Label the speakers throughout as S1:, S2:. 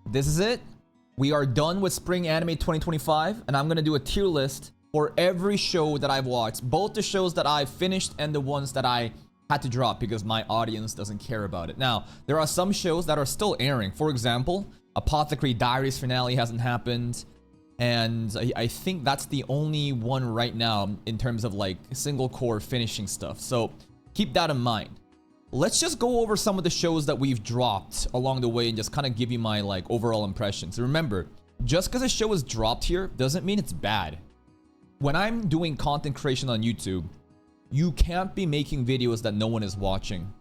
S1: this is it. We are done with Spring Anime 2025, and I'm gonna do a tier list for every show that I've watched, both the shows that I've finished and the ones that I had to drop because my audience doesn't care about it. Now, there are some shows that are still airing. For example, Apothecary Diaries finale hasn't happened, and I think that's the only one right now in terms of like single core finishing stuff. So keep that in mind. Let's just go over some of the shows that we've dropped along the way and just kind of give you my like overall impressions. Remember, just because a show is dropped here doesn't mean it's bad. When I'm doing content creation on YouTube, you can't be making videos that no one is watching.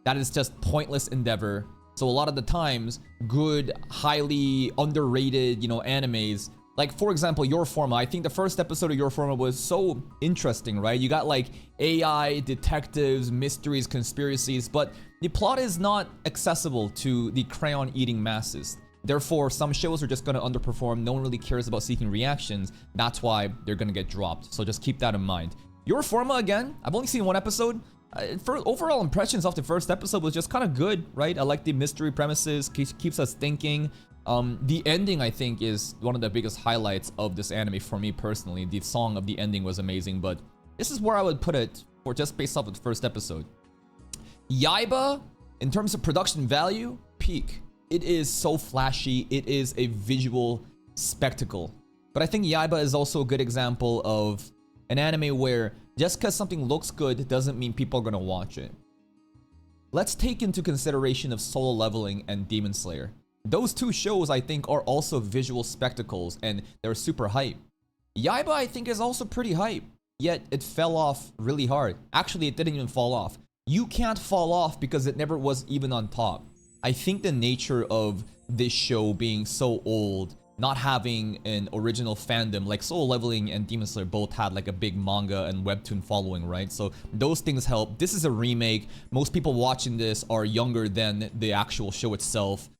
S1: That is just pointless endeavor. So a lot of the times, good, highly underrated, animes, like for example, Your Forma. I think the first episode of Your Forma was so interesting, right? You got like AI, detectives, mysteries, conspiracies, but the plot is not accessible to the crayon-eating masses. Therefore, some shows are just going to underperform. No one really cares about seeking reactions. That's why they're going to get dropped. So just keep that in mind. Your Forma, again, I've only seen one episode. For overall impressions of the first episode was just kind of good, right? I like the mystery premises, keeps us thinking. The ending, I think, is one of the biggest highlights of this anime for me personally. The song of the ending was amazing, but this is where I would put it for just based off of the first episode. Yaiba, in terms of production value, peak. It is so flashy. It is a visual spectacle. But I think Yaiba is also a good example of an anime where just because something looks good doesn't mean people are going to watch it. Let's take into consideration of Solo Leveling and Demon Slayer. Those two shows, I think, are also visual spectacles, and they're super hype. Yaiba, I think, is also pretty hype, yet it fell off really hard. Actually, it didn't even fall off. You can't fall off because it never was even on top. I think the nature of this show being so old, not having an original fandom, like Solo Leveling and Demon Slayer both had like a big manga and webtoon following, right? So those things help. This is a remake. Most people watching this are younger than the actual show itself.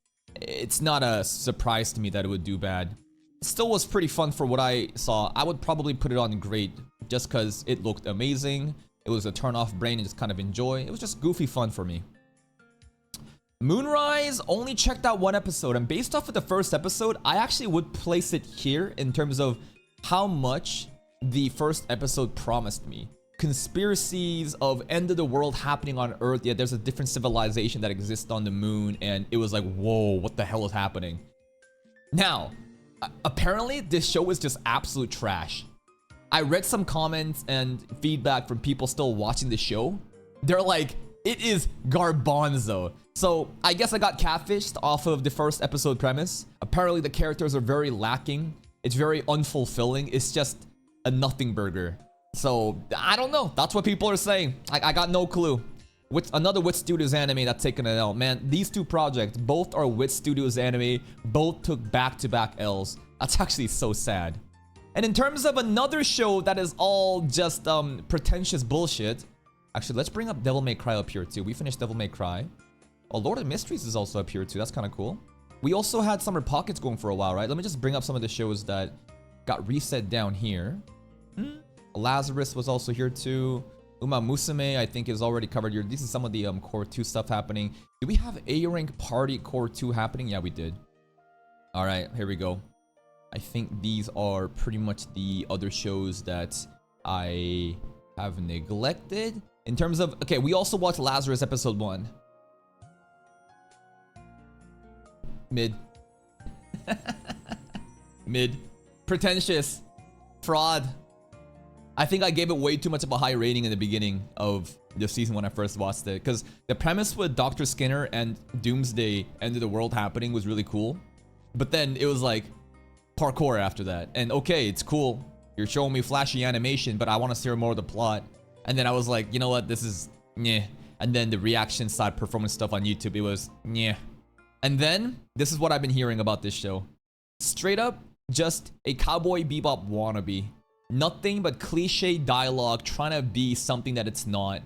S1: It's not a surprise to me that it would do bad. It still was pretty fun for what I saw. I would probably put it on great just because it looked amazing. It was a turn off brain and just kind of enjoy. It was just goofy fun for me. Moonrise, only checked out one episode, and based off of the first episode, I actually would place it here in terms of how much the first episode promised me. Conspiracies of end of the world happening on Earth, yet there's a different civilization that exists on the moon, and it was like, whoa, what the hell is happening? Now, apparently this show is just absolute trash. I read some comments and feedback from people still watching the show. They're like, it is garbanzo. So I guess I got catfished off of the first episode premise. Apparently the characters are very lacking. It's very unfulfilling. It's just a nothing burger. So I don't know. That's what people are saying. I got no clue. Another Wit Studios anime that's taken an L. Man, these two projects, both are Wit Studios anime. Both took back-to-back L's. That's actually so sad. And in terms of another show that is all just pretentious bullshit. Actually, let's bring up Devil May Cry up here too. We finished Devil May Cry. Oh, Lord of Mysteries is also up here too. That's kind of cool. We also had Summer Pockets going for a while, right? Let me just bring up some of the shows that got reset down here. Lazarus was also here too. Uma Musume, I think, is already covered here. This is some of the Core 2 stuff happening. Do we have A-Rank Party Core 2 happening? Yeah, we did. All right, here we go. I think these are pretty much the other shows that I have neglected. In terms of... Okay, we also watched Lazarus episode 1. Mid. Mid. Pretentious. Fraud. I think I gave it way too much of a high rating in the beginning of the season when I first watched it. Because the premise with Dr. Skinner and Doomsday End of the World happening was really cool. But then it was like parkour after that. And okay, it's cool. You're showing me flashy animation, but I want to see more of the plot. And then I was like, you know what? This is nyeh. And then the reaction side performance stuff on YouTube, it was nyeh. And then, this is what I've been hearing about this show. Straight up, just a Cowboy Bebop wannabe. Nothing but cliche dialogue trying to be something that it's not.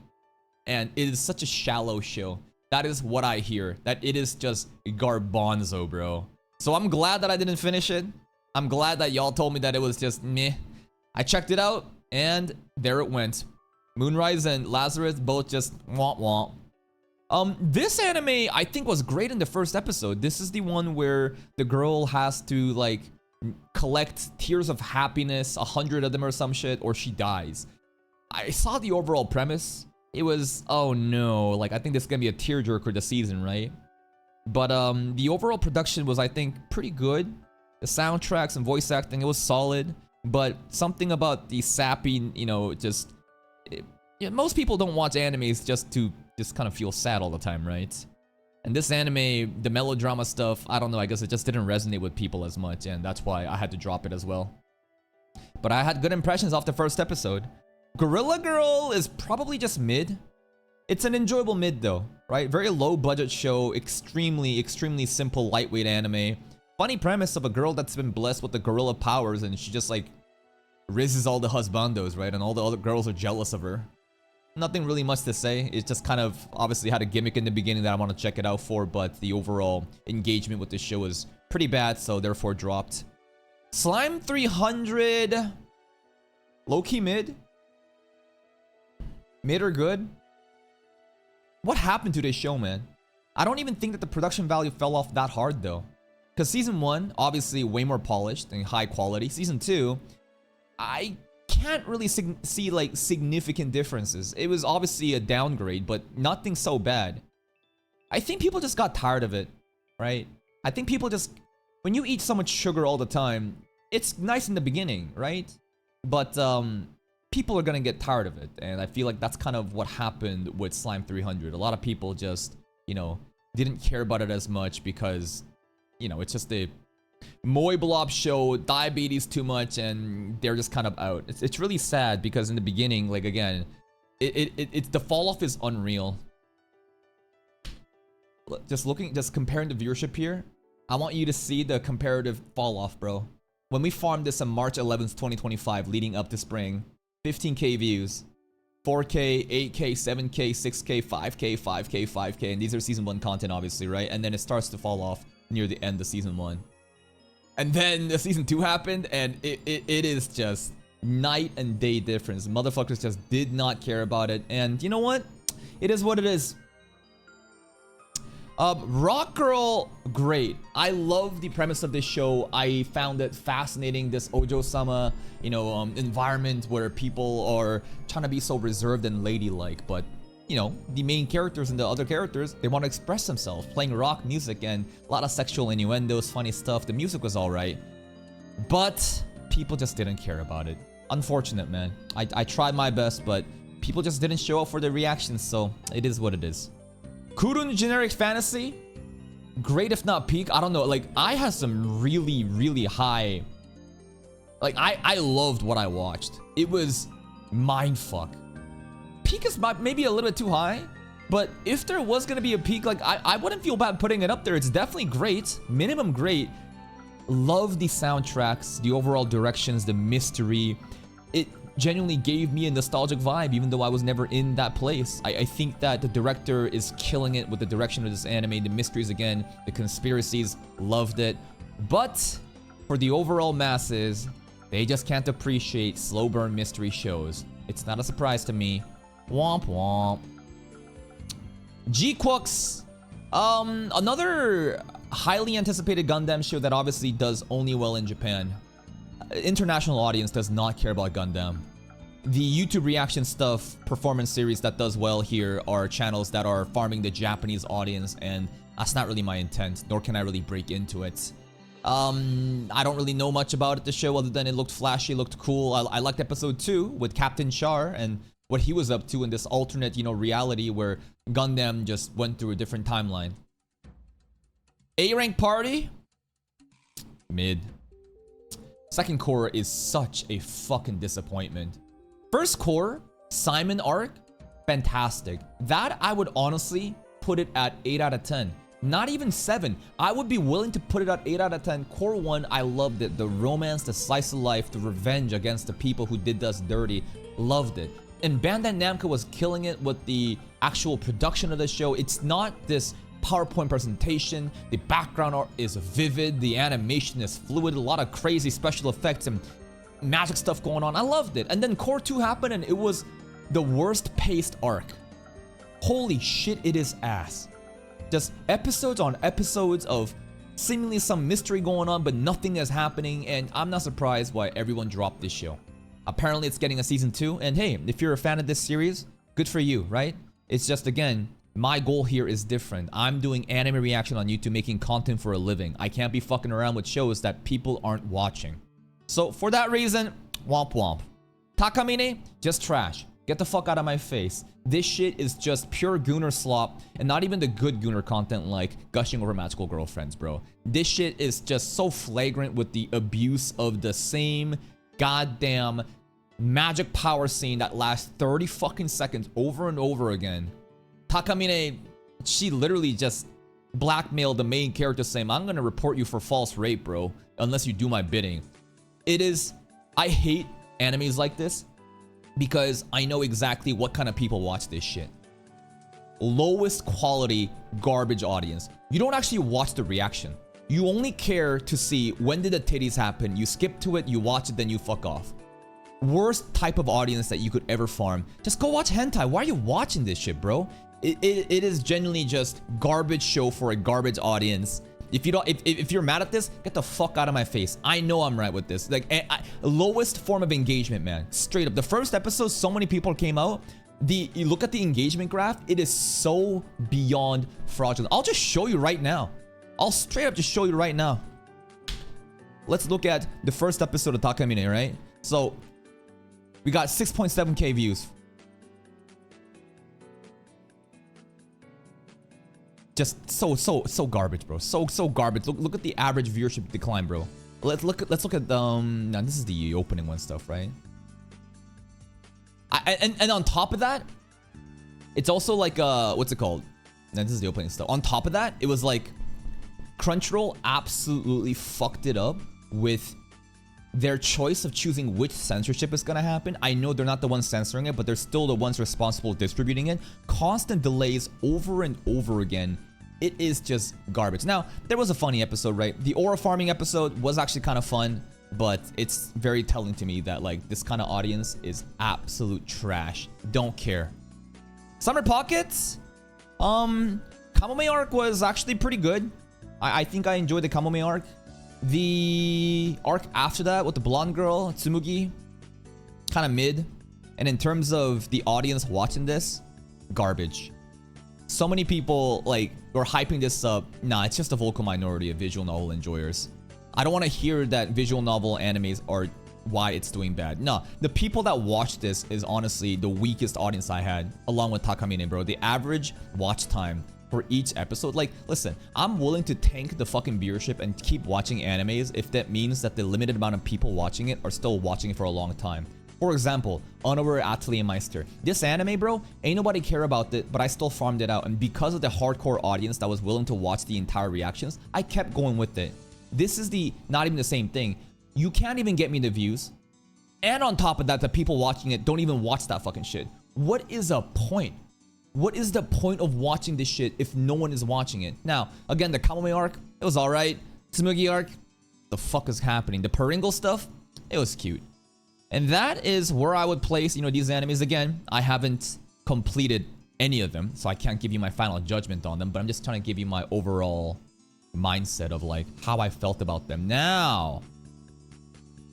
S1: And it is such a shallow show. That is what I hear. That it is just garbanzo, bro. So I'm glad that I didn't finish it. I'm glad that y'all told me that it was just meh. I checked it out, and there it went. Moonrise and Lazarus both just womp womp. This anime I think was great in the first episode. This is the one where the girl has to like collect tears of happiness, 100 of them or some shit, or she dies. I saw the overall premise. It was, oh no, like I think this is gonna be a tearjerker this season, right? But the overall production was, I think, pretty good. The soundtracks and voice acting, it was solid. But something about the sappy, you know, just most people don't watch animes just to just kind of feel sad all the time, right? And this anime, the melodrama stuff, I don't know, I guess it just didn't resonate with people as much, and that's why I had to drop it as well. But I had good impressions off the first episode. Gorilla Girl is probably just mid. It's an enjoyable mid though, right? Very low budget show, extremely simple, lightweight anime. Funny premise of a girl that's been blessed with the gorilla powers and she just like rizzes all the husbandos, right? And all the other girls are jealous of her. Nothing really much to say. It just kind of obviously had a gimmick in the beginning that I want to check it out for, but the overall engagement with this show is pretty bad, so therefore dropped. Slime 300, low-key mid. Mid or good. What happened to this show, man? I don't even think that the production value fell off that hard though. Because season 1, obviously way more polished and high quality. Season 2, I can't really see like significant differences. It was obviously a downgrade, but nothing so bad. I think people just got tired of it, right? I think people just, when you eat so much sugar all the time, it's nice in the beginning, right? But people are gonna get tired of it, and I feel like that's kind of what happened with Slime 300. A lot of people just, you know, didn't care about it as much because, you know, it's just a Moy Blob show, diabetes too much, and they're just kind of out. It's really sad because in the beginning, like again, it's the fall off is unreal. Just comparing the viewership here, I want you to see the comparative fall off, bro. When we farmed this on March 11th, 2025, leading up to spring, 15k views, 4k, 8k, 7k, 6k, 5k, 5k, 5k, and these are season 1 content obviously, right? And then it starts to fall off near the end of season 1. And then the season 2 happened, and it is just night and day difference. Motherfuckers just did not care about it, and you know what? It is what it is. Rock Girl, great. I love the premise of this show. I found it fascinating, this Ojo-sama, you know, environment where people are trying to be so reserved and ladylike, but you know, the main characters and the other characters, they want to express themselves, playing rock music and a lot of sexual innuendos, funny stuff. The music was alright, but people just didn't care about it. Unfortunate, man. I tried my best, but people just didn't show up for the reactions, so it is what it is. Kurun Generic Fantasy, great if not peak. I don't know, like I had some really high, like I loved what I watched. It was mindfuck. Peak is maybe a little bit too high, but if there was gonna be a peak, like I wouldn't feel bad putting it up there. It's definitely great, minimum great. Love the soundtracks, the overall directions, the mystery. It genuinely gave me a nostalgic vibe, even though I was never in that place. I think that the director is killing it with the direction of this anime. The mysteries again, the conspiracies, loved it. But for the overall masses, they just can't appreciate slow burn mystery shows. It's not a surprise to me. Womp womp. G-Quux, another highly anticipated Gundam show that obviously does only well in Japan. International audience does not care about Gundam. The YouTube reaction stuff, performance series that does well here are channels that are farming the Japanese audience, and that's not really my intent, nor can I really break into it. I don't really know much about it, the show, other than it looked flashy, looked cool. I liked episode 2 with Captain Char and what he was up to in this alternate, you know, reality where Gundam just went through a different timeline. A-Rank Party? Mid. Second core is such a fucking disappointment. First core, Simon arc, fantastic. That I would honestly put it at 8 out of 10. Not even 7. I would be willing to put it at 8 out of 10. Core 1, I loved it. The romance, the slice of life, the revenge against the people who did us dirty. Loved it. And Bandai Namco was killing it with the actual production of the show. It's not this PowerPoint presentation. The background art is vivid. The animation is fluid. A lot of crazy special effects and magic stuff going on. I loved it. And then Core 2 happened and it was the worst paced arc. Holy shit, it is ass. Just episodes on episodes of seemingly some mystery going on, but nothing is happening, and I'm not surprised why everyone dropped this show. Apparently it's getting a season 2, and hey, if you're a fan of this series, good for you, right? It's just, again, my goal here is different. I'm doing anime reaction on YouTube, making content for a living. I can't be fucking around with shows that people aren't watching. So for that reason, womp womp. Takamine, just trash. Get the fuck out of my face. This shit is just pure Gooner slop, and not even the good Gooner content like gushing over magical girlfriends, bro. This shit is just so flagrant with the abuse of the same goddamn magic power scene that lasts 30 fucking seconds over and over again. Takamine, she literally just blackmailed the main character saying, I'm gonna report you for false rape, bro, unless you do my bidding. I hate animes like this because I know exactly what kind of people watch this shit. Lowest quality garbage audience. You don't actually watch the reaction. You only care to see when did the titties happen. You skip to it, you watch it, then you fuck off. Worst type of audience that you could ever farm. Just go watch hentai. Why are you watching this shit, bro? It is genuinely just garbage show for a garbage audience. If you're mad at this, get the fuck out of my face. I know I'm right with this. Like, lowest form of engagement, man. Straight up. The first episode, so many people came out. You look at the engagement graph, it is so beyond fraudulent. I'll just show you right now. I'll straight up just show you right now. Let's look at the first episode of Takamine, right? So, we got 6.7k views. Just so garbage, bro. So garbage. Look at the average viewership decline, bro. Let's look at now this is the opening one stuff, right? And on top of that, it's also like what's it called? Now this is the opening stuff. On top of that, it was like Crunchyroll absolutely fucked it up with their choice of choosing which censorship is gonna happen. I know they're not the ones censoring it, but they're still the ones responsible distributing it. Constant delays over and over again. It is just garbage. Now, there was a funny episode, right? The aura farming episode was actually kind of fun, but it's very telling to me that like this kind of audience is absolute trash. Don't care. Summer Pockets? Kamome arc was actually pretty good. I think I enjoyed the Kamome arc. The arc after that with the blonde girl, Tsumugi, kind of mid. And in terms of the audience watching this, garbage. So many people like were hyping this up. Nah, it's just a vocal minority of visual novel enjoyers. I don't want to hear that visual novel animes are why it's doing bad. No, the people that watch this is honestly the weakest audience I had, along with Takamine, bro. The average watch time for each episode, like, listen, I'm willing to tank the fucking viewership and keep watching animes if that means that the limited amount of people watching it are still watching it for a long time. For example, Unaware Atelier Meister. This anime, bro, ain't nobody care about it, but I still farmed it out, and because of the hardcore audience that was willing to watch the entire reactions, I kept going with it. This is not even the same thing. You can't even get me the views, and on top of that, the people watching it don't even watch that fucking shit. What is a point? What is the point of watching this shit if no one is watching it? Now, again, the Kamome arc, it was alright. Tsumugi arc, the fuck is happening? The Peringle stuff, it was cute. And that is where I would place, these animes. Again, I haven't completed any of them, so I can't give you my final judgment on them, but I'm just trying to give you my overall mindset of like how I felt about them. Now,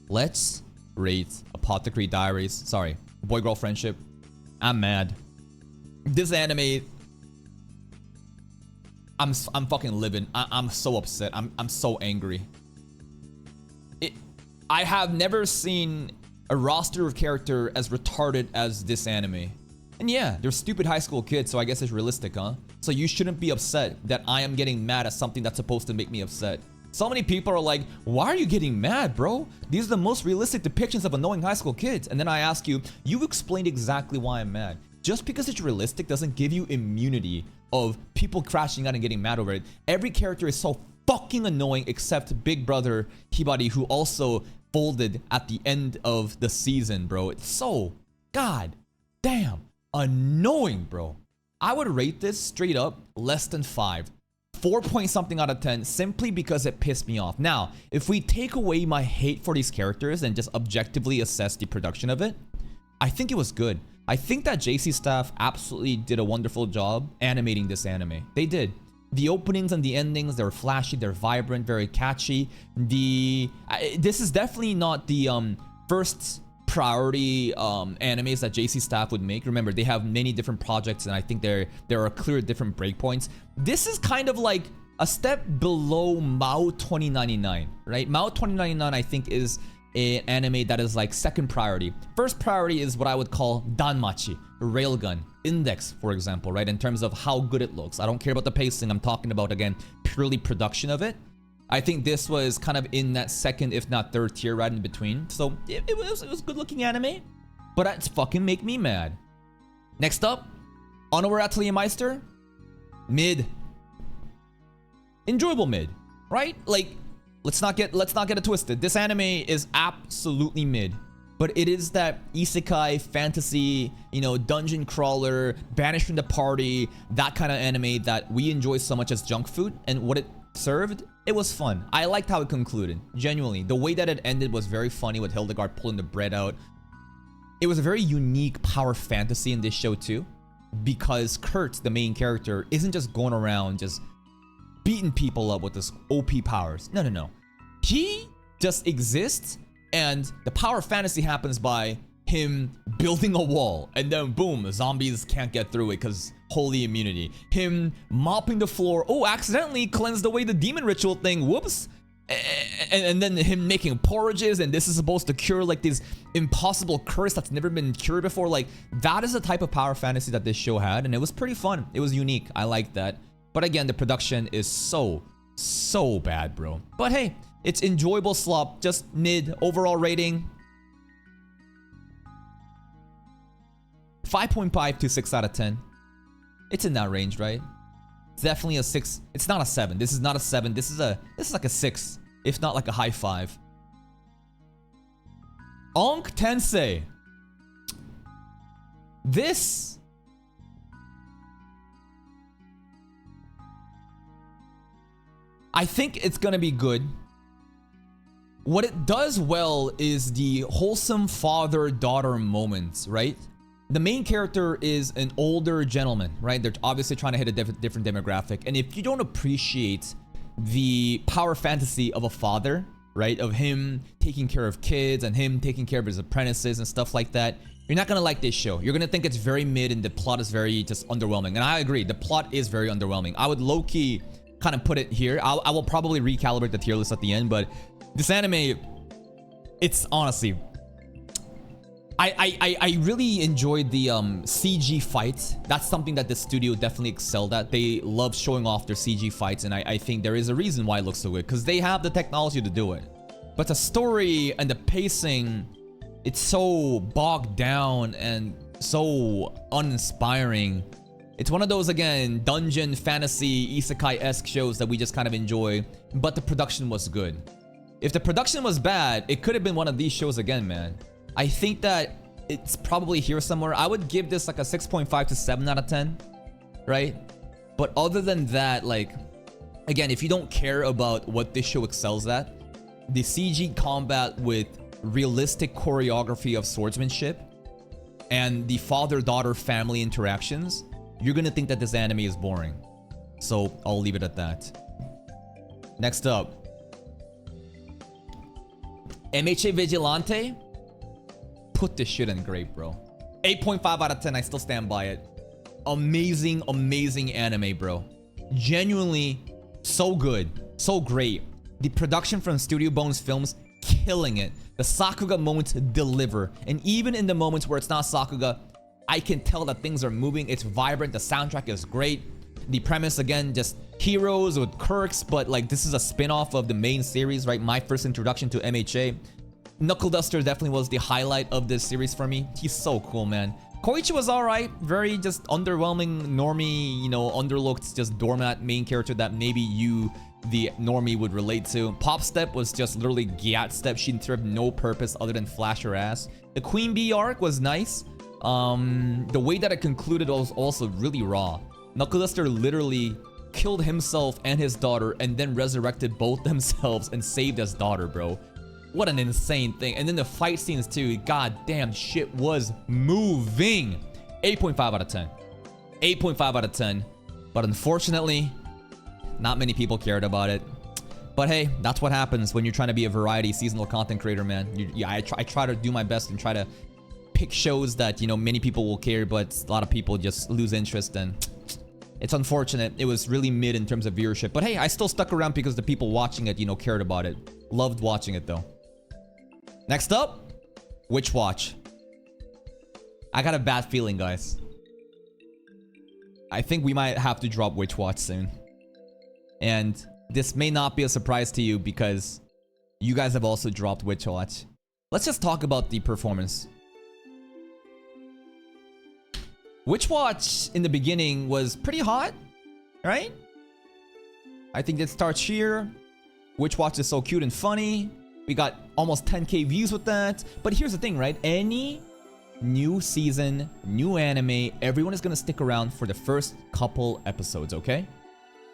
S1: let's rate Apothecary Diaries. Sorry, Boy-Girl Friendship. I'm mad. This anime, I'm fucking livid. I'm so upset. I'm so angry. I have never seen a roster of character as retarded as this anime. And yeah, they're stupid high school kids, so I guess it's realistic, huh? So you shouldn't be upset that I am getting mad at something that's supposed to make me upset. So many people are like, why are you getting mad, bro? These are the most realistic depictions of annoying high school kids. And then I ask you, you explained exactly why I'm mad. Just because it's realistic doesn't give you immunity of people crashing out and getting mad over it. Every character is so fucking annoying except Big Brother Hibari, who also folded at the end of the season, bro. It's so god damn annoying, bro. I would rate this straight up less than 5. 4 point something out of 10 simply because it pissed me off. Now, if we take away my hate for these characters and just objectively assess the production of it, I think it was good. I think that JC staff absolutely did a wonderful job animating this anime. They did. The openings and the endings, they're flashy, they're vibrant, very catchy. This is definitely not the first priority animes that JC staff would make. Remember, they have many different projects, and I think there are clear different breakpoints. This is kind of like a step below Mao 2099, right? Mao 2099, I think, is an anime that is like second priority. First priority is what I would call Danmachi, Railgun, Index, for example, right? In terms of how good it looks. I don't care about the pacing. I'm talking about, again, purely production of it. I think this was kind of in that second, if not third tier, right in between. So it was good looking anime, but it's fucking make me mad. Next up, Onoware Atelier Meister, mid. Enjoyable mid, right? Like, let's not get it twisted. This anime is absolutely mid, but it is that isekai fantasy, you know, dungeon crawler, banished from the party, that kind of anime that we enjoy so much as junk food. And what it served, it was fun. I liked how it concluded. Genuinely, the way that it ended was very funny with Hildegard pulling the bread out. It was a very unique power fantasy in this show too, because Kurt, the main character, isn't just going around just beating people up with this OP powers. No. He just exists, and the power fantasy happens by him building a wall, and then boom, zombies can't get through it because holy immunity. Him mopping the floor. Oh, accidentally cleansed away the demon ritual thing. Whoops. And then him making porridges, and this is supposed to cure like this impossible curse that's never been cured before. Like, that is the type of power fantasy that this show had, and it was pretty fun. It was unique. I liked that. But again, the production is so bad, bro. But hey, it's enjoyable slop, just mid. Overall rating 5.5 to 6 out of 10. It's in that range, right? It's definitely a 6. It's not a 7. This is not a 7. This is like a 6, if not like a high 5. Onk Tensei. This, I think it's gonna be good. What it does well is the wholesome father-daughter moments, right? The main character is an older gentleman, right? They're obviously trying to hit a different demographic. And if you don't appreciate the power fantasy of a father, right? Of him taking care of kids and him taking care of his apprentices and stuff like that, you're not gonna like this show. You're gonna think it's very mid and the plot is very just underwhelming. And I agree, the plot is very underwhelming. I would low-key kind of put it here. I will probably recalibrate the tier list at the end, but this anime, it's honestly, I really enjoyed the CG fights. That's something that the studio definitely excelled at. They love showing off their CG fights, and I think there is a reason why it looks so good, because they have the technology to do it. But the story and the pacing, it's so bogged down and so uninspiring. It's one of those, again, dungeon fantasy isekai-esque shows that we just kind of enjoy, but the production was good. If the production was bad, it could have been one of these shows again, man. I think that it's probably here somewhere. I would give this like a 6.5 to 7 out of 10, right? But other than that, like, again, if you don't care about what this show excels at, the CG combat with realistic choreography of swordsmanship and the father-daughter family interactions, you're gonna think that this anime is boring. So I'll leave it at that. Next up, MHA Vigilante. Put this shit in great, bro. 8.5 out of 10. I still stand by it. Amazing, amazing anime, bro. Genuinely so good, so great. The production from Studio Bones Films, killing it. The Sakuga moments deliver, and even in the moments where it's not Sakuga, I can tell that things are moving. It's vibrant. The soundtrack is great. The premise, again, just heroes with quirks, but like this is a spin-off of the main series, right? My first introduction to MHA. Knuckle Duster definitely was the highlight of this series for me. He's so cool, man. Koichi was alright. Very just underwhelming, normie, you know, underlooked, just doormat main character that maybe you, the normie, would relate to. Pop Step was just literally Gyat Step. She served no purpose other than flash her ass. The Queen Bee arc was nice. The way that it concluded was also really raw. Knuckle Duster literally killed himself and his daughter and then resurrected both themselves and saved his daughter, bro. What an insane thing. And then the fight scenes too. God damn, shit was moving. 8.5 out of 10. 8.5 out of 10. But unfortunately, not many people cared about it. But hey, that's what happens when you're trying to be a variety seasonal content creator, man. I try to do my best and try to pick shows that, you know, many people will care, but a lot of people just lose interest, and it's unfortunate. It was really mid in terms of viewership. But hey, I still stuck around because the people watching it, you know, cared about it. Loved watching it though. Next up, Witch Watch. I got a bad feeling, guys. I think we might have to drop Witch Watch soon. And this may not be a surprise to you because you guys have also dropped Witch Watch. Let's just talk about the performance. Witch Watch in the beginning was pretty hot, right? I think it starts here. Witch Watch is so cute and funny. We got almost 10k views with that. But here's the thing, right? Any new season, new anime, everyone is gonna stick around for the first couple episodes, okay?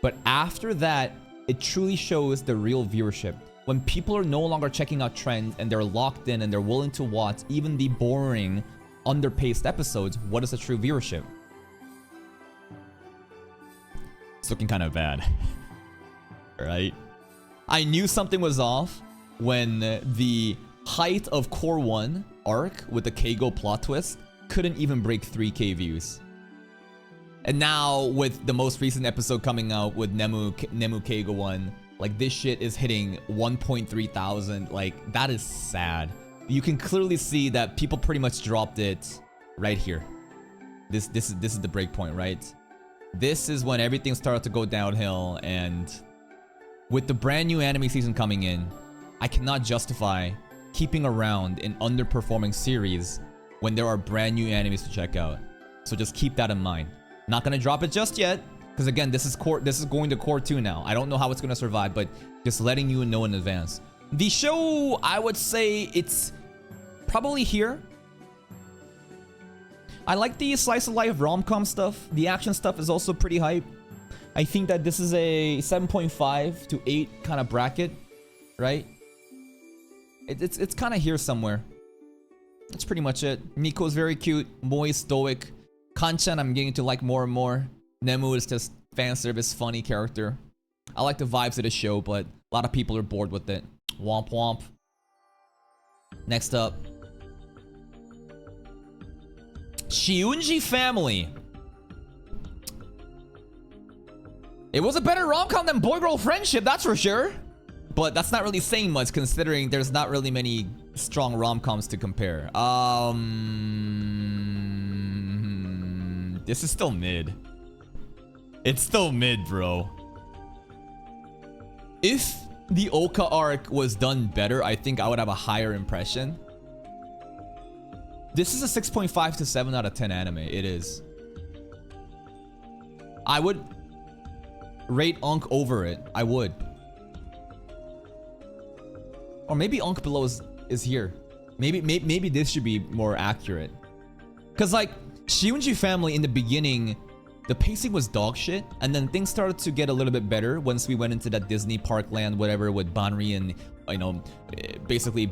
S1: But after that, it truly shows the real viewership. When people are no longer checking out trends and they're locked in and they're willing to watch even the boring, underpaced episodes, what is the true viewership? It's looking kind of bad. Right? I knew something was off when the height of Core 1 arc with the Keigo plot twist couldn't even break 3k views. And now with the most recent episode coming out with Nemu Keigo 1, like this shit is hitting 1.3 thousand. Like that is sad. You can clearly see that people pretty much dropped it right here. This is the break point, right? This is when everything started to go downhill, and with the brand new anime season coming in, I cannot justify keeping around an underperforming series when there are brand new animes to check out. So just keep that in mind. Not gonna drop it just yet, because again, this is going to Core 2 now. I don't know how it's gonna survive, but just letting you know in advance. The show, I would say it's probably here. I like the slice of life rom-com stuff. The action stuff is also pretty hype. I think that this is a 7.5 to 8 kind of bracket, right? It's kind of here somewhere. That's pretty much it. Nico's very cute. Moi stoic. Kanchan I'm getting to like more and more. Nemu is just fan service, funny character. I like the vibes of the show, but a lot of people are bored with it. Womp womp. Next up, Shiunji Family. It was a better rom-com than Boy Girl Friendship, that's for sure. But that's not really saying much considering there's not really many strong rom-coms to compare. This is still mid. It's still mid, bro. If the Oka arc was done better, I think I would have a higher impression. This is a 6.5 to 7 out of 10 anime. It is. I would rate Unk over it. I would. Or maybe Unk below is here. Maybe this should be more accurate. Cause like Shiunji Family in the beginning, the pacing was dog shit, and then things started to get a little bit better once we went into that Disney Parkland, whatever, with Banri and, you know, basically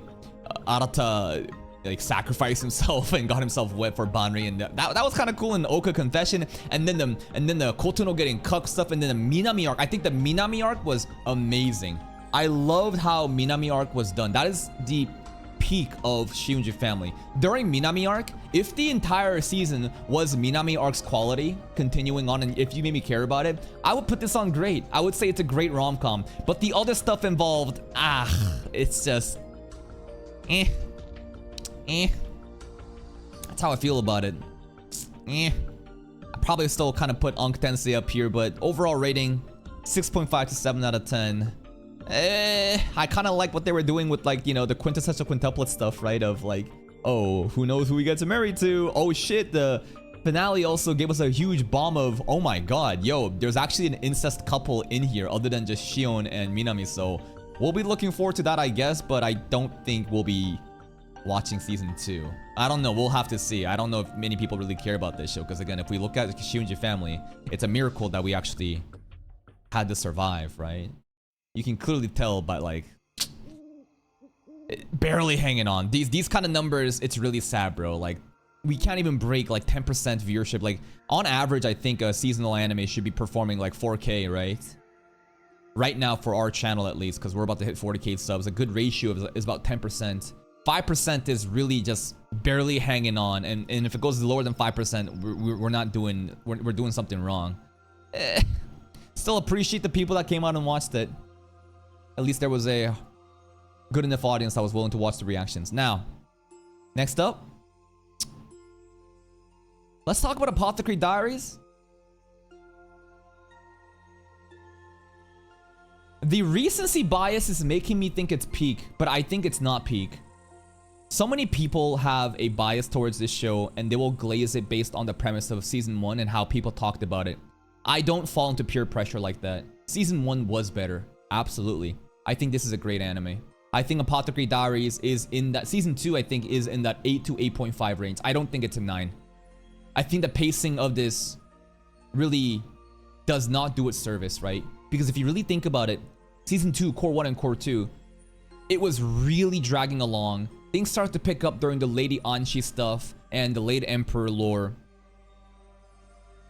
S1: Arata like sacrificed himself and got himself wet for Banri, and that was kind of cool in the Oka Confession, and then the Kotono getting cucked stuff, and then the Minami arc. I think the Minami arc was amazing. I loved how Minami arc was done. That is the peak of Shiunji Family. During Minami arc, if the entire season was Minami arc's quality continuing on, and if you made me care about it, I would put this on great. I would say it's a great rom-com. But the other stuff involved, it's just that's how I feel about it. I probably still kind of put Ankh Tensei up here, but overall rating 6.5 to 7 out of 10. I kind of like what they were doing with, like, you know, the quintessential quintuplet stuff, right? Of like, oh, who knows who we get to marry to? Oh shit, the finale also gave us a huge bomb of, oh my god, yo, there's actually an incest couple in here other than just Shion and Minami. So we'll be looking forward to that, I guess, but I don't think we'll be watching season 2. I don't know, we'll have to see. I don't know if many people really care about this show, because again, if we look at the Shiunji Family, it's a miracle that we actually had to survive, right? You can clearly tell by, like, Barely hanging on. These kind of numbers, it's really sad, bro. Like, we can't even break like 10% viewership. Like, on average, I think a seasonal anime should be performing like 4K, right? Right now for our channel at least, because we're about to hit 40K subs. A good ratio is about 10%. 5% is really just barely hanging on, and if it goes lower than 5%, we're not doing, we're doing something wrong. Still appreciate the people that came out and watched it. At least there was a good enough audience that was willing to watch the reactions. Now, next up, let's talk about Apothecary Diaries. The recency bias is making me think it's peak, but I think it's not peak. So many people have a bias towards this show, and they will glaze it based on the premise of season 1 and how people talked about it. I don't fall into peer pressure like that. Season 1 was better. Absolutely. I think this is a great anime. I think Apothecary Diaries is in that... Season 2, I think, is in that 8 to 8.5 range. I don't think it's a 9. I think the pacing of this really does not do it service, right? Because if you really think about it, Season 2, Core 1 and Core 2, it was really dragging along. Things start to pick up during the Lady Anshi stuff and the late Emperor lore.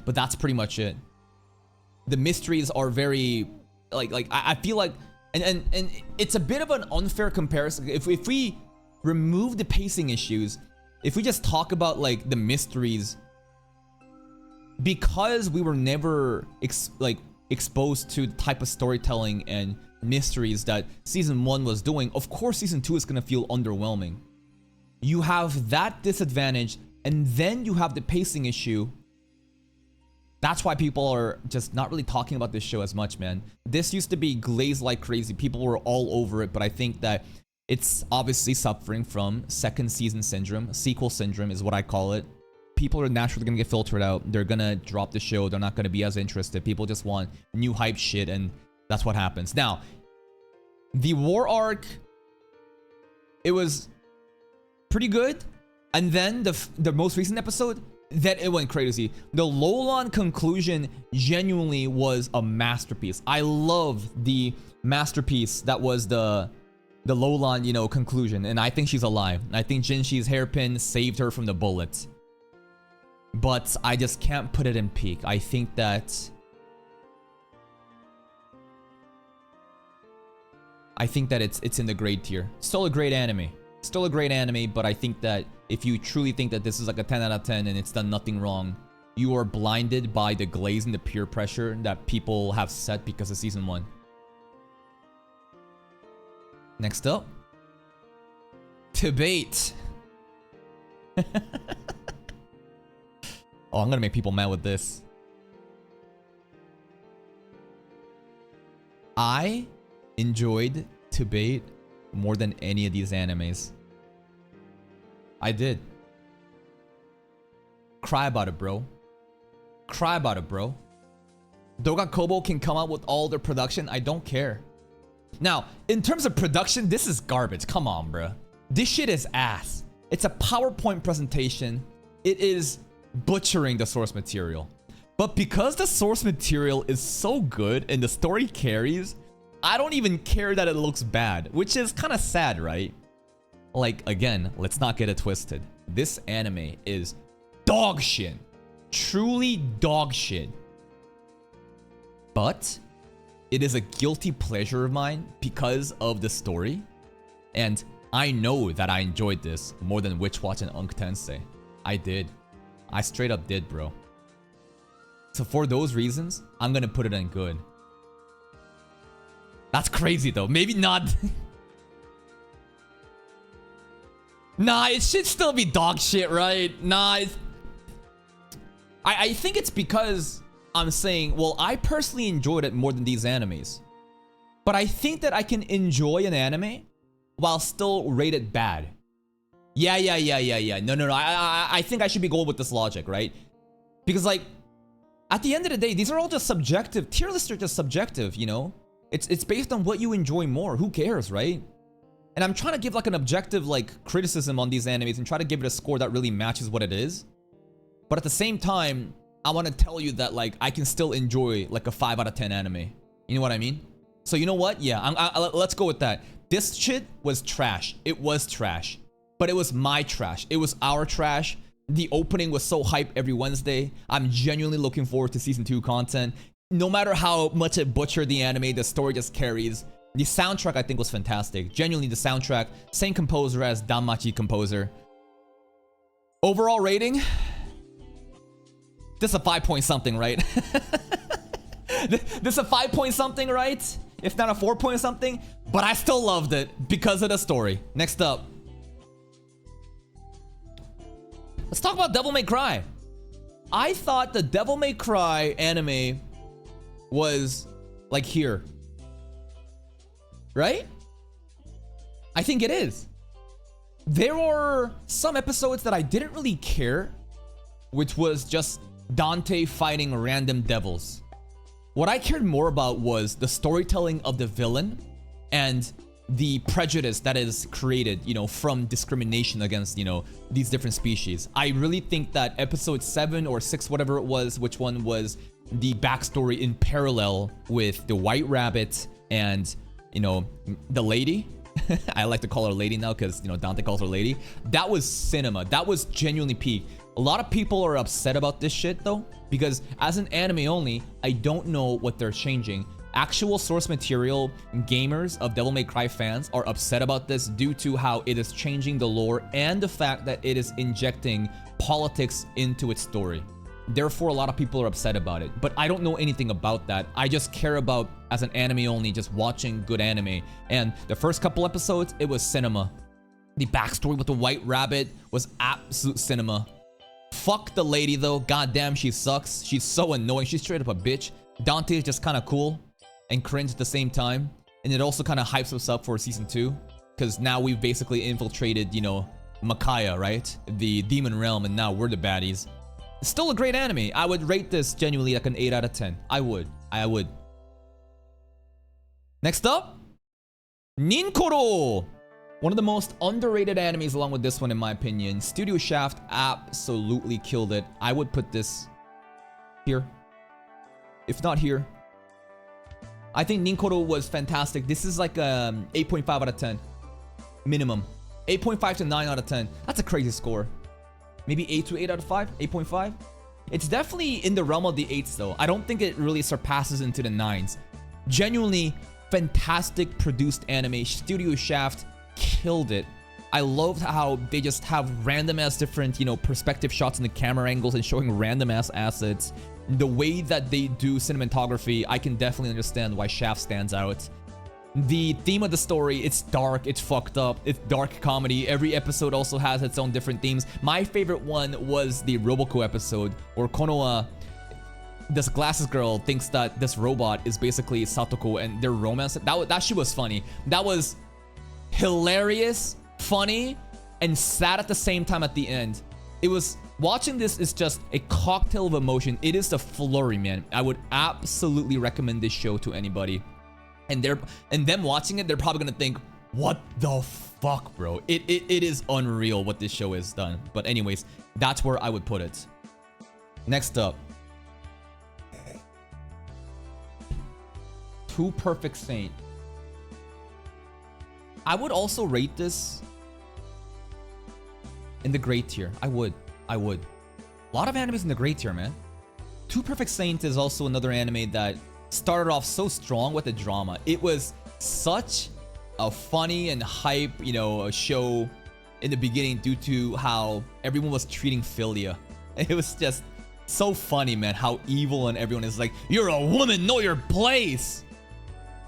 S1: But that's pretty much it. The mysteries are very... I feel like... And it's a bit of an unfair comparison. If we remove the pacing issues, if we just talk about like the mysteries, because we were never exposed to the type of storytelling and mysteries that season 1 was doing, of course season 2 is gonna feel underwhelming. You have that disadvantage, and then you have the pacing issue. That's why people are just not really talking about this show as much, man. This used to be glazed like crazy. People were all over it, but I think that it's obviously suffering from second season syndrome. Sequel syndrome is what I call it. People are naturally gonna get filtered out. They're gonna drop the show. They're not gonna be as interested. People just want new hype shit, and that's what happens. Now, the war arc, it was pretty good. And then the most recent episode, then it went crazy. The Lolan conclusion genuinely was a masterpiece. I love the masterpiece that was the Lolan, you know, conclusion. And I think she's alive. I think Jinshi's hairpin saved her from the bullet. But I just can't put it in peak. I think that... it's in the grade tier. Still a great anime. Still a great anime, but I think that if you truly think that this is like a 10 out of 10 and it's done nothing wrong, you are blinded by the glaze and the peer pressure that people have set because of season 1. Next up, Debate. Oh, I'm gonna make people mad with this. I enjoyed Debate more than any of these animes. I did. Cry about it, bro. Cry about it, bro. Doga Kobo can come out with all their production. I don't care. Now, in terms of production, this is garbage. Come on, bro. This shit is ass. It's a PowerPoint presentation. It is butchering the source material. But because the source material is so good and the story carries, I don't even care that it looks bad, which is kind of sad, right? Like, again, let's not get it twisted. This anime is dog shit. Truly dog shit. But it is a guilty pleasure of mine because of the story. And I know that I enjoyed this more than Witch Watch and Unk Tensei. I did. I straight up did, bro. So for those reasons, I'm gonna put it in good. That's crazy though. Maybe not. Nah, it should still be dog shit, right? Nah. I think it's because I'm saying, well, I personally enjoyed it more than these animes. But I think that I can enjoy an anime while still rate it bad. Yeah. No. I think I should be going with this logic, right? Because like, at the end of the day, these are all just subjective. Tier lists are just subjective, you know? It's based on what you enjoy more. Who cares, right? And I'm trying to give like an objective like criticism on these animes and try to give it a score that really matches what it is. But at the same time, I want to tell you that like I can still enjoy like a 5 out of 10 anime. You know what I mean? So you know what? Yeah, let's go with that. This shit was trash. It was trash. But it was my trash. It was our trash. The opening was so hype every Wednesday. I'm genuinely looking forward to season 2 content. No matter how much it butchered the anime, the story just carries. The soundtrack I think was fantastic. Genuinely the soundtrack, same composer as Danmachi composer. Overall rating? This is a 5 point something, right? This is a 5 point something, right? If not a 4 point something. But I still loved it because of the story. Next up. Let's talk about Devil May Cry. I thought the Devil May Cry anime was like here. Right? I think it is. There were some episodes that I didn't really care, which was just Dante fighting random devils. What I cared more about was the storytelling of the villain and the prejudice that is created, you know, from discrimination against, you know, these different species. I really think that episode 7 or 6, whatever it was, which one was the backstory in parallel with the White Rabbit and, you know, the lady. I like to call her lady now because, you know, Dante calls her lady. That was cinema. That was genuinely peak. A lot of people are upset about this shit though, because as an anime only, I don't know what they're changing. Actual source material gamers of Devil May Cry fans are upset about this due to how it is changing the lore and the fact that it is injecting politics into its story. Therefore, a lot of people are upset about it. But I don't know anything about that. I just care about, as an anime only, just watching good anime. And the first couple episodes, it was cinema. The backstory with the White Rabbit was absolute cinema. Fuck the lady though. Goddamn, she sucks. She's so annoying. She's straight up a bitch. Dante is just kind of cool and cringe at the same time. And it also kind of hypes us up for season 2. Because now we've basically infiltrated, you know, Makaya, right? The demon realm, and now we're the baddies. It's still a great anime. I would rate this genuinely like an 8 out of 10. I would. Next up, Ninkoro. One of the most underrated animes along with this one in my opinion. Studio Shaft absolutely killed it. I would put this here. If not here. I think Ninkoro was fantastic. This is like 8.5 out of 10. Minimum. 8.5 to 9 out of 10. That's a crazy score. Maybe 8 to 8 out of 5? 8.5? It's definitely in the realm of the 8s though. I don't think it really surpasses into the 9s. Genuinely fantastic produced anime. Studio Shaft killed it. I loved how they just have random ass different, you know, perspective shots in the camera angles and showing random ass assets. The way that they do cinematography, I can definitely understand why Shaft stands out. The theme of the story, it's dark, it's fucked up, it's dark comedy. Every episode also has its own different themes. My favorite one was the Roboco episode, where Konoha, this glasses girl, thinks that this robot is basically Satoko and their romance. That shit was funny. That was hilarious, funny, and sad at the same time at the end. It was, watching this is just a cocktail of emotion. It is a flurry, man. I would absolutely recommend this show to anybody. And them watching it, they're probably gonna think, what the fuck, bro? It is unreal what this show has done. But anyways, that's where I would put it. Next up, Two Perfect Saint. I would also rate this in the great tier. I would. A lot of animes in the great tier, man. Two Perfect Saint is also another anime that started off so strong with the drama. It was such a funny and hype, you know, show in the beginning due to how everyone was treating Philia. It was just so funny, man, how evil and everyone is like, you're a woman, know your place.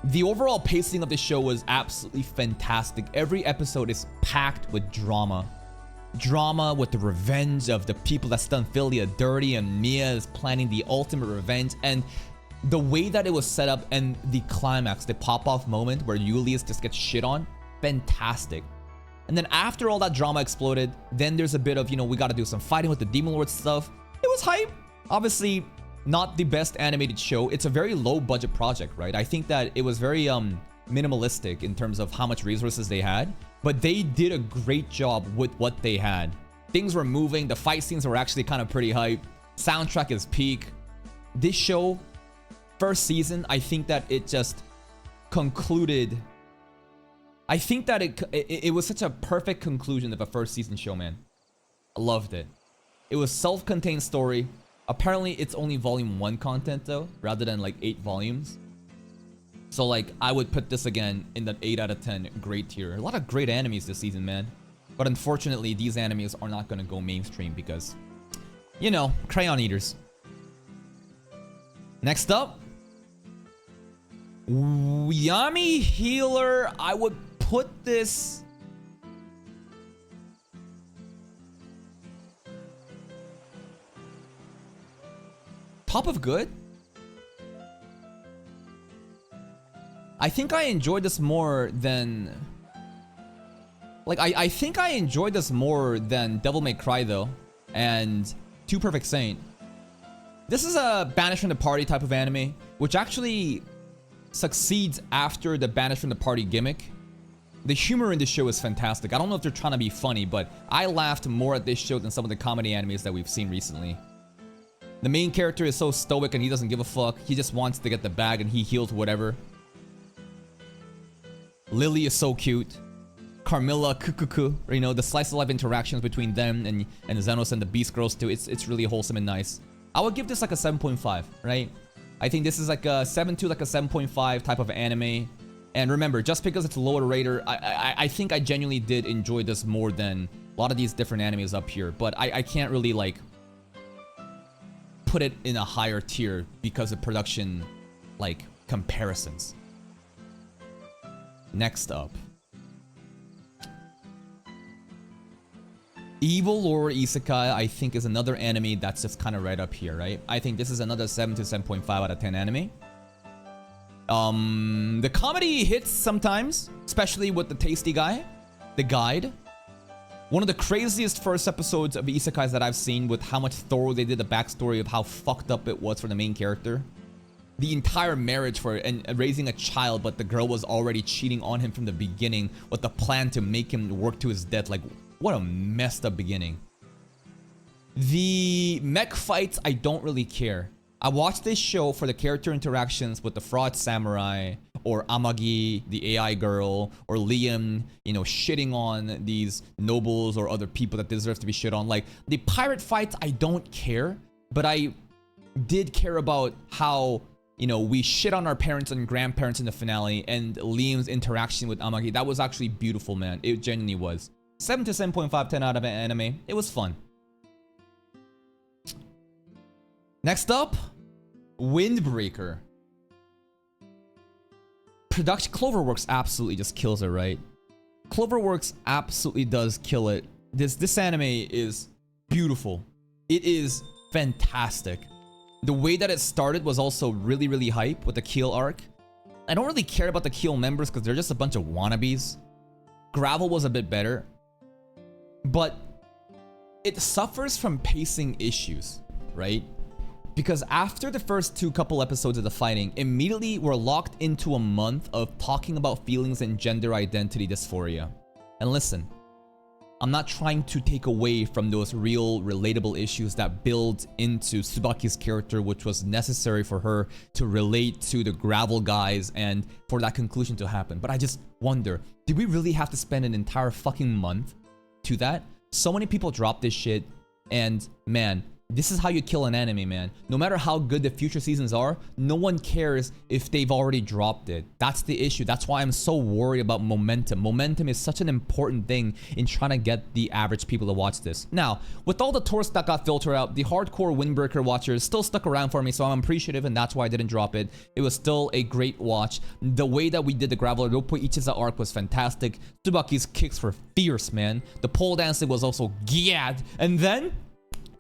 S1: The overall pacing of the show was absolutely fantastic. Every episode is packed with drama. Drama with the revenge of the people that done Philia dirty, and Mia is planning the ultimate revenge. And the way that it was set up and the climax, the pop-off moment where Julius just gets shit on, fantastic. And then after all that drama exploded, then there's a bit of, you know, we gotta do some fighting with the Demon Lord stuff. It was hype. Obviously, not the best animated show. It's a very low budget project, right? I think that it was very minimalistic in terms of how much resources they had, but they did a great job with what they had. Things were moving. The fight scenes were actually kind of pretty hype. Soundtrack is peak. This show, first season, I think that it just concluded I think that it was such a perfect conclusion of a first season show, man. I loved it. It was self-contained story. Apparently, it's only volume 1 content though, rather than like 8 volumes. So like, I would put this again in the 8 out of 10 great tier. A lot of great animes this season, man. But unfortunately, these animes are not gonna go mainstream because, you know, crayon eaters. Next up, Yami Healer. I would put this top of good. I think I enjoyed this more than... Like, I think I enjoyed this more than Devil May Cry, though. And Two Perfect Saint. This is a Banished from the Party type of anime, which actually succeeds after the Banished from the Party gimmick. The humor in this show is fantastic. I don't know if they're trying to be funny, but I laughed more at this show than some of the comedy animes that we've seen recently. The main character is so stoic and he doesn't give a fuck. He just wants to get the bag and he heals whatever. Lily is so cute. Carmilla, Kukuku, you know, the slice of life interactions between them and Zenos and the Beast Girls too. It's really wholesome and nice. I would give this like a 7.5, right? I think this is like a 7 to like a 7.5 type of anime. And remember, just because it's lower rater, I think I genuinely did enjoy this more than a lot of these different animes up here. But I can't really like put it in a higher tier because of production like comparisons. Next up, Evil Lord Isekai, I think, is another anime that's just kind of right up here, right? I think this is another 7 to 7.5 out of 10 anime. The comedy hits sometimes, especially with the tasty guy, the guide. One of the craziest first episodes of Isekais that I've seen, with how much thorough they did the backstory of how fucked up it was for the main character. The entire marriage for and raising a child, but the girl was already cheating on him from the beginning with the plan to make him work to his death. Like, what a messed up beginning. The mech fights, I don't really care. I watched this show for the character interactions with the fraud samurai, or Amagi, the AI girl, or Liam, you know, shitting on these nobles or other people that deserve to be shit on. Like, the pirate fights, I don't care, but I did care about how, you know, we shit on our parents and grandparents in the finale, and Liam's interaction with Amagi. That was actually beautiful, man. It genuinely was. 7 to 7.5, 10 out of an anime. It was fun. Next up, Windbreaker. Production, Cloverworks absolutely just kills it, right? Cloverworks absolutely does kill it. This anime is beautiful. It is fantastic. The way that it started was also really, really hype with the Keel arc. I don't really care about the Keel members because they're just a bunch of wannabes. Gravel was a bit better, but it suffers from pacing issues, right? Because after the first couple episodes of the fighting, immediately we're locked into a month of talking about feelings and gender identity dysphoria. And listen, I'm not trying to take away from those real relatable issues that build into Tsubaki's character, which was necessary for her to relate to the Gravel guys and for that conclusion to happen. But I just wonder, did we really have to spend an entire fucking month to that? So many people drop this shit, and man, this is how you kill an anime, man. No matter how good the future seasons are, no one cares if they've already dropped it. That's the issue. That's why I'm so worried about momentum. Momentum is such an important thing in trying to get the average people to watch this. Now, with all the tourists that got filtered out, the hardcore Windbreaker watchers still stuck around for me, so I'm appreciative, and that's why I didn't drop it. It was still a great watch. The way that we did the Graveler Roppo Ichiza arc was fantastic. Tsubaki's kicks were fierce, man. The pole dancing was also gyad. And then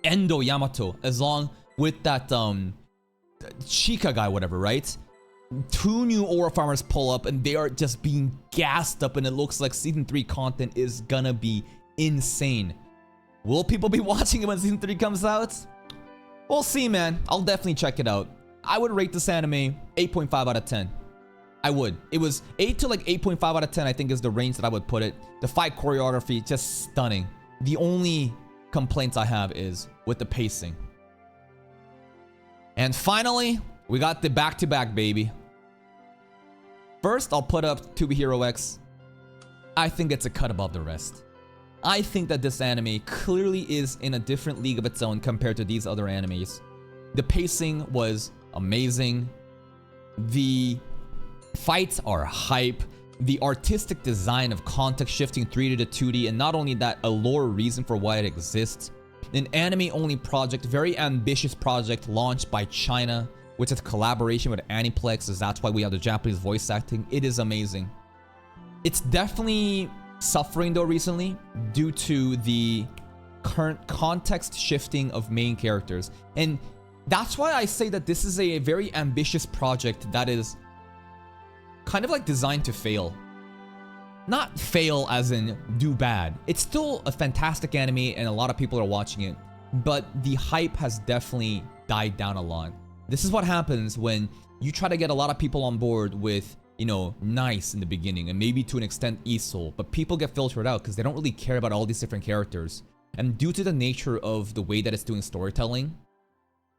S1: Endo Yamato, along with that Chika guy, whatever, right? 2 new Aura Farmers pull up and they are just being gassed up, and it looks like season 3 content is gonna be insane. Will people be watching it when season 3 comes out? We'll see, man. I'll definitely check it out. I would rate this anime 8.5 out of 10. I would. It was 8 to like 8.5 out of 10, I think, is the range that I would put it. The fight choreography, just stunning. The only complaints I have is with the pacing. And finally, we got the back-to-back, baby. First, I'll put up To Be Hero X. I think it's a cut above the rest. I think that this anime clearly is in a different league of its own compared to these other animes. The pacing was amazing. The fights are hype. The artistic design of context shifting 3D to 2D, and not only that, a lore reason for why it exists. An anime-only project, very ambitious project launched by China, which is a collaboration with Aniplex, as that's why we have the Japanese voice acting. It is amazing. It's definitely suffering though recently due to the current context shifting of main characters. And that's why I say that this is a very ambitious project that is kind of like designed to fail. Not fail as in do bad. It's still a fantastic anime and a lot of people are watching it, but the hype has definitely died down a lot. This is what happens when you try to get a lot of people on board with, you know, nice in the beginning and maybe to an extent Isol, but people get filtered out because they don't really care about all these different characters. And due to the nature of the way that it's doing storytelling,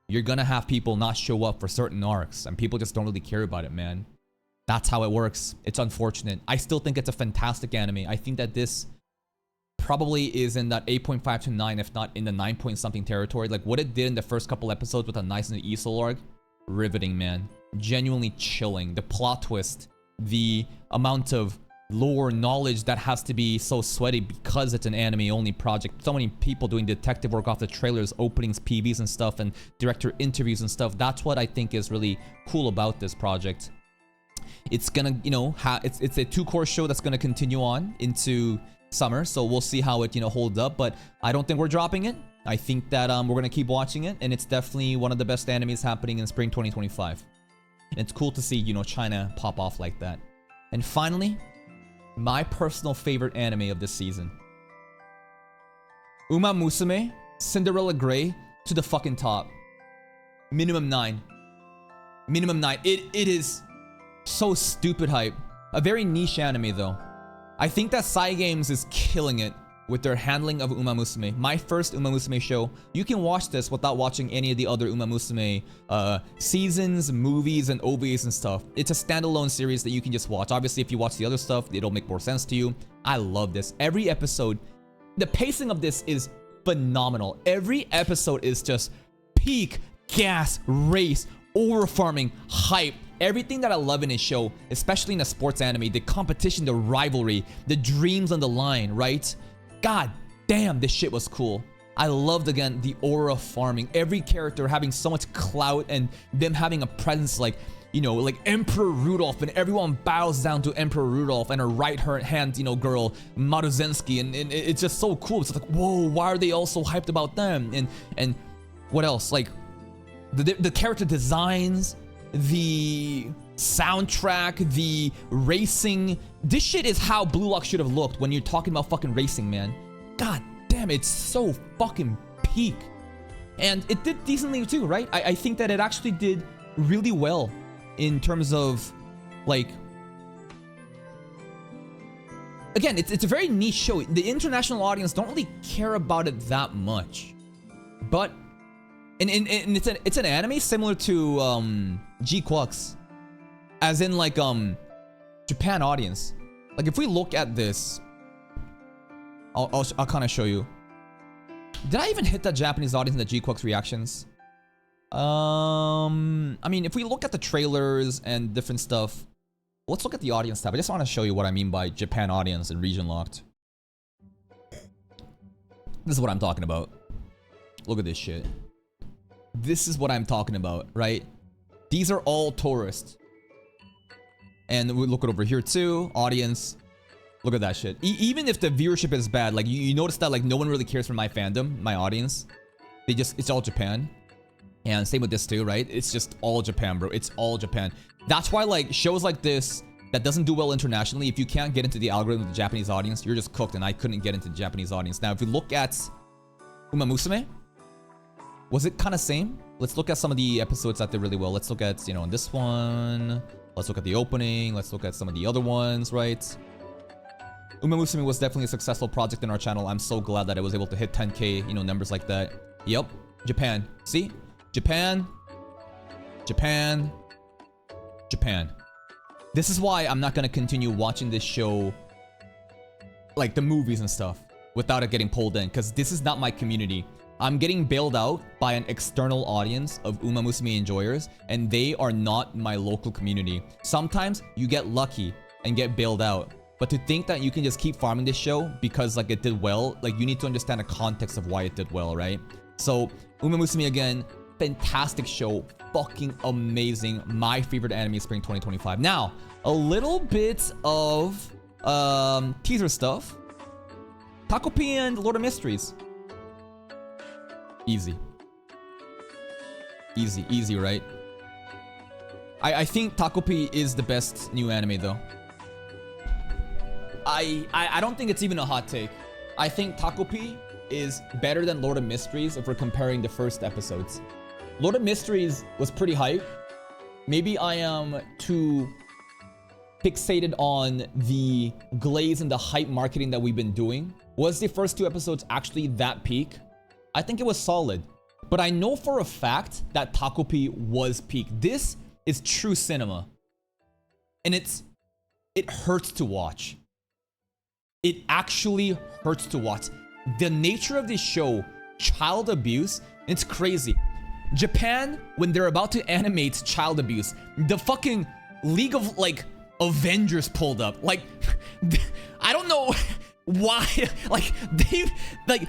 S1: you're gonna have people not show up for certain arcs and people just don't really care about it, man. That's how it works. It's unfortunate. I still think it's a fantastic anime. I think that this probably is in that 8.5 to 9, if not in the 9 point something territory. Like what it did in the first couple episodes with a nice and Isol arc, riveting, man. Genuinely chilling. The plot twist, the amount of lore knowledge that has to be so sweaty because it's an anime only project. So many people doing detective work off the trailers, openings, PVs and stuff, and director interviews and stuff. That's what I think is really cool about this project. It's gonna, you know, it's a 2-course show that's gonna continue on into summer, so we'll see how it, you know, holds up. But I don't think we're dropping it. I think that we're gonna keep watching it, and it's definitely one of the best animes happening in spring 2025. And it's cool to see, you know, China pop off like that. And finally, my personal favorite anime of this season, Uma Musume Cinderella Grey to the fucking top. Minimum 9. Minimum 9. It is so stupid hype. A very niche anime though. I think that Cygames is killing it with their handling of Uma Musume. My first Uma Musume show. You can watch this without watching any of the other Uma Musume seasons, movies, and OVAs and stuff. It's a standalone series that you can just watch. Obviously, if you watch the other stuff, it'll make more sense to you. I love this. Every episode, the pacing of this is phenomenal. Every episode is just peak, gas, race, overfarming, hype. Everything that I love in a show, especially in a sports anime, the competition, the rivalry, the dreams on the line, right? God damn, this shit was cool. I loved, again, the aura farming. Every character having so much clout and them having a presence like, you know, like Emperor Rudolph, and everyone bows down to Emperor Rudolph and her right hand, you know, girl, Maruzensky, and it's just so cool. It's like, whoa, why are they all so hyped about them? And what else? Like, the character designs, the soundtrack, the racing. This shit is how Blue Lock should have looked when you're talking about fucking racing, man. God damn, it's so fucking peak. And it did decently too, right? I think that it actually did really well in terms of, like, again, it's a very niche show. The international audience don't really care about it that much. But and it's an anime similar to G-Quux, as in like Japan audience. Like if we look at this, I'll kind of show you. Did I even hit that Japanese audience in the G-Quux reactions? I mean, if we look at the trailers and different stuff, let's look at the audience tab. I just want to show you what I mean by Japan audience and region locked. This is what I'm talking about. Look at this shit. This is what I'm talking about, right? These are all tourists. And we look at over here too, audience. Look at that shit. Even if the viewership is bad, like you notice that like no one really cares for my fandom, my audience. It's all Japan. And same with this too, right? It's just all Japan, bro. It's all Japan. That's why like shows like this that doesn't do well internationally, if you can't get into the algorithm of the Japanese audience, you're just cooked, and I couldn't get into the Japanese audience. Now, if we look at Uma Musume, was it kind of same? Let's look at some of the episodes that did really well. Let's look at, you know, this one. Let's look at the opening. Let's look at some of the other ones, right? Uma Musume was definitely a successful project in our channel. I'm so glad that it was able to hit 10K, you know, numbers like that. Yep, Japan. See? Japan. Japan. Japan. This is why I'm not going to continue watching this show like the movies and stuff without it getting pulled in, because this is not my community. I'm getting bailed out by an external audience of Uma Musume enjoyers, and they are not my local community. Sometimes you get lucky and get bailed out, but to think that you can just keep farming this show because like it did well, like you need to understand the context of why it did well, right? So Uma Musume again, fantastic show, fucking amazing, my favorite anime spring 2025. Now, a little bit of teaser stuff. Takopi and Lord of Mysteries. Easy. Easy, right? I think Takopi is the best new anime though. I don't think it's even a hot take. I think Takopi is better than Lord of Mysteries if we're comparing the first episodes. Lord of Mysteries was pretty hype. Maybe I am too fixated on the glaze and the hype marketing that we've been doing. Was the first 2 episodes actually that peak? I think it was solid. But I know for a fact that Takopi was peak. This is true cinema. And it hurts to watch. It actually hurts to watch. The nature of this show, child abuse, it's crazy. Japan, when they're about to animate child abuse, the fucking League of like Avengers pulled up. Like, I don't know why, like they, like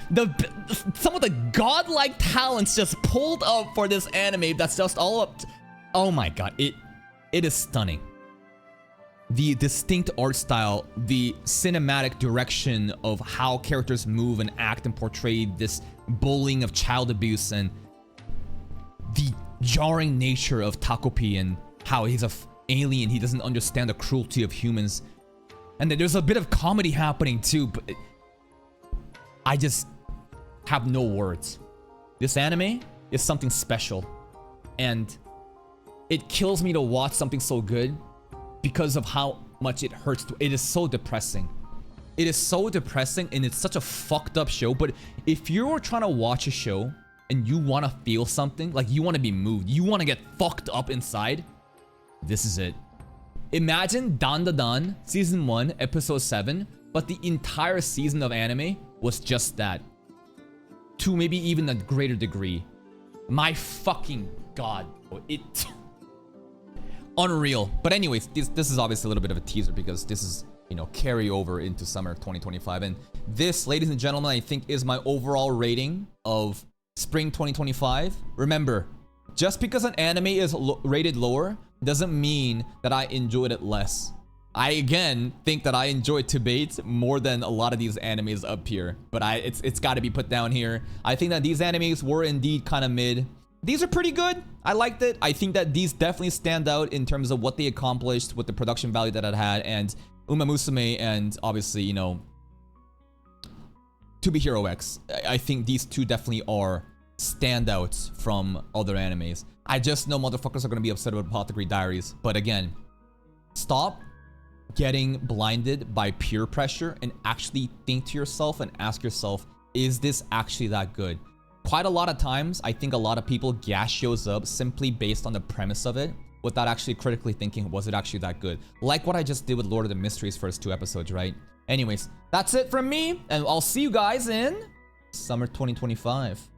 S1: some of the godlike talents just pulled up for this anime that's just all up. Oh my god, it is stunning. The distinct art style, the cinematic direction of how characters move and act and portray this bullying of child abuse, and the jarring nature of Takopi and how he's a alien, he doesn't understand the cruelty of humans. And then there's a bit of comedy happening too, but I just have no words. This anime is something special, and it kills me to watch something so good because of how much it hurts. It is so depressing. It is so depressing, and it's such a fucked up show. But if you're trying to watch a show and you want to feel something, like you want to be moved, you want to get fucked up inside, this is it. Imagine Dandadan season 1 episode 7, but the entire season of anime was just that, to maybe even a greater degree. My fucking god, it unreal. But anyways, this is obviously a little bit of a teaser because this is, you know, carry over into summer 2025, and this, ladies and gentlemen, I think is my overall rating of spring 2025. Remember, just because an anime is rated lower doesn't mean that I enjoyed it less. I again think that I enjoyed Tibet more than a lot of these animes up here, but it's got to be put down here. I think that these animes were indeed kind of mid. These are pretty good. I liked it. I think that these definitely stand out in terms of what they accomplished with the production value that it had, and Uma Musume and obviously, you know, To Be Hero X. I think these two definitely are standouts from other animes. I just know motherfuckers are gonna be upset about Apothecary Diaries, but again, stop getting blinded by peer pressure and actually think to yourself and ask yourself, is this actually that good? Quite a lot of times, I think a lot of people gas shows up simply based on the premise of it without actually critically thinking, was it actually that good? Like what I just did with Lord of the Mysteries first 2 episodes, right? Anyways, that's it from me, and I'll see you guys in summer 2025.